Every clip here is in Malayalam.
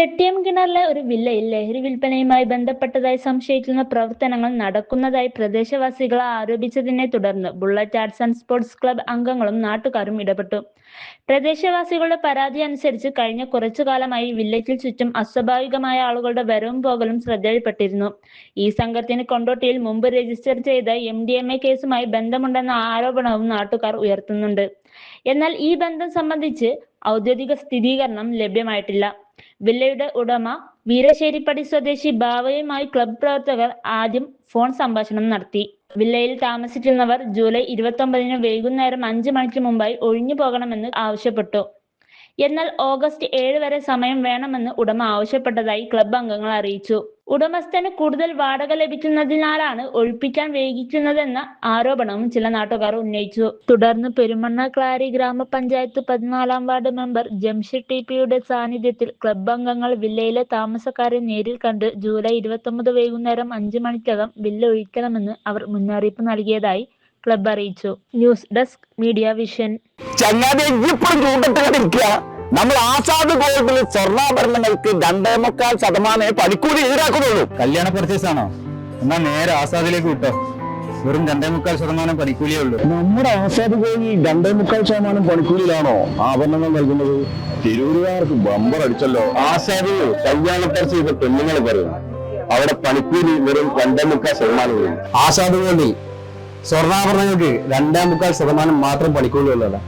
ചെട്ടിയംകിണറിലെ ഒരു വില്ലയിൽ ലഹരി വിൽപ്പനയുമായി ബന്ധപ്പെട്ടതായി സംശയിക്കുന്ന പ്രവർത്തനങ്ങൾ നടക്കുന്നതായി പ്രദേശവാസികൾ ആരോപിച്ചതിനെ തുടർന്ന് bullet arts and sports club അംഗങ്ങളും നാട്ടുകാരും ഇടപെട്ടു. പ്രദേശവാസികളുടെ പരാതി അനുസരിച്ച് കഴിഞ്ഞ കുറച്ചു കാലമായി വില്ലയ്ക്ക് ചുറ്റും അസ്വാഭാവികമായ ആളുകളുടെ വരവും പോകലും ശ്രദ്ധയിൽപ്പെട്ടിരുന്നു. ഈ സംഘത്തിന് കൊണ്ടോട്ടിയിൽ മുമ്പ് രജിസ്റ്റർ ചെയ്ത MDMA കേസുമായി ബന്ധമുണ്ടെന്ന ആരോപണവും നാട്ടുകാർ ഉയർത്തുന്നുണ്ട്. എന്നാൽ ഈ ബന്ധം സംബന്ധിച്ച് ഔദ്യോഗിക സ്ഥിരീകരണം ലഭ്യമായിട്ടില്ല. വില്ലയുടെ ഉടമ വീരശ്ശേരിപ്പടി സ്വദേശി ബാവയുമായി ക്ലബ് പ്രവർത്തകർ ആദ്യം ഫോൺ സംഭാഷണം നടത്തി. വില്ലയിൽ താമസിക്കുന്നവർ ജൂലൈ 29 വൈകുന്നേരം 5 മണിക്ക് മുമ്പായി ഒഴിഞ്ഞു പോകണമെന്ന് ആവശ്യപ്പെട്ടു. എന്നാൽ ഓഗസ്റ്റ് 7 വരെ സമയം വേണമെന്ന് ഉടമ ആവശ്യപ്പെട്ടതായി ക്ലബ് അംഗങ്ങൾ അറിയിച്ചു. ഉടമസ്ഥന് കൂടുതൽ വാടക ലഭിക്കുന്നതിനാലാണ് ഒഴിപ്പിക്കാൻ വൈകിക്കുന്നതെന്ന ആരോപണവും ചില നാട്ടുകാർ ഉന്നയിച്ചു. തുടർന്ന് പെരുമണ്ണ ക്ലാരി ഗ്രാമപഞ്ചായത്ത് 14-ാം വാർഡ് മെമ്പർ ജംഷിദ് TPയുടെ സാന്നിധ്യത്തിൽ ക്ലബ് അംഗങ്ങൾ വില്ലയിലെ താമസക്കാരെ നേരിൽ കണ്ട് ജൂലൈ 29 വൈകുന്നേരം 5 മണിക്കകം വില്ല ഒഴിക്കണമെന്ന് അവർ മുന്നറിയിപ്പ് നൽകിയതായി ക്ലബ് അറിയിച്ചു. News desk media vision. നമ്മൾ ആസാദ് ഗോൾഡിൽ സ്വർണ്ണാഭരണങ്ങൾക്ക് 2.25% പണിക്കൂലി ഈടാക്കുന്നുള്ളൂ. കല്യാണ പർച്ചേസ് ആണോ? എന്നാ നേരെ ആസാദിലേക്ക് വിട്ടോ. വെറും 2.25% പണിക്കൂലിയേ ഉള്ളൂ. നമ്മുടെ ആസാദ് ഗോൾഡിൽ 2.25% പണിക്കൂലിയിലാണോ ആഭരണങ്ങൾ നൽകുന്നത്? തിരൂരുകാർക്ക് ബമ്പർ അടിച്ചല്ലോ. ആസാദ് കല്യാണ പർച്ചേസ് പെണ്ണുങ്ങൾ പറയും, അവിടെ പണിക്കൂലി വെറും 2.25%. ആസാദ് ഗോൾഡിൽ സ്വർണ്ണാഭരണങ്ങൾക്ക് 2.25% മാത്രം പണിക്കൂലി ഉള്ളതാ.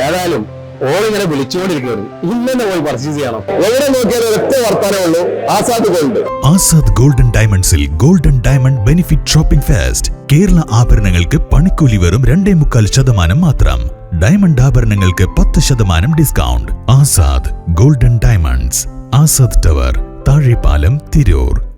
ഏതായാലും ഓളിങ്ങനെ വിളിച്ചുകൊണ്ടിരിക്കുകയാണ്. ഇന്നെ പോയി പർച്ചേസ് ചെയ്യണം. എവിടെ നോക്കിയാലും ഒറ്റ വർത്താനമുള്ളൂ, ആസാദ് ഗോൾഡ്. ആസാദ് ഗോൾഡൻ ഡയമണ്ട്സിൽ golden diamond benefit shopping fest. Kerala ആഭരണങ്ങൾക്ക് പണിക്കൂലി വെറും 2.25% മാത്രം. ഡയമണ്ട് ആഭരണങ്ങൾക്ക് 10% discount. Azad golden diamonds, Azad tower, Thazhepalam, Tirur.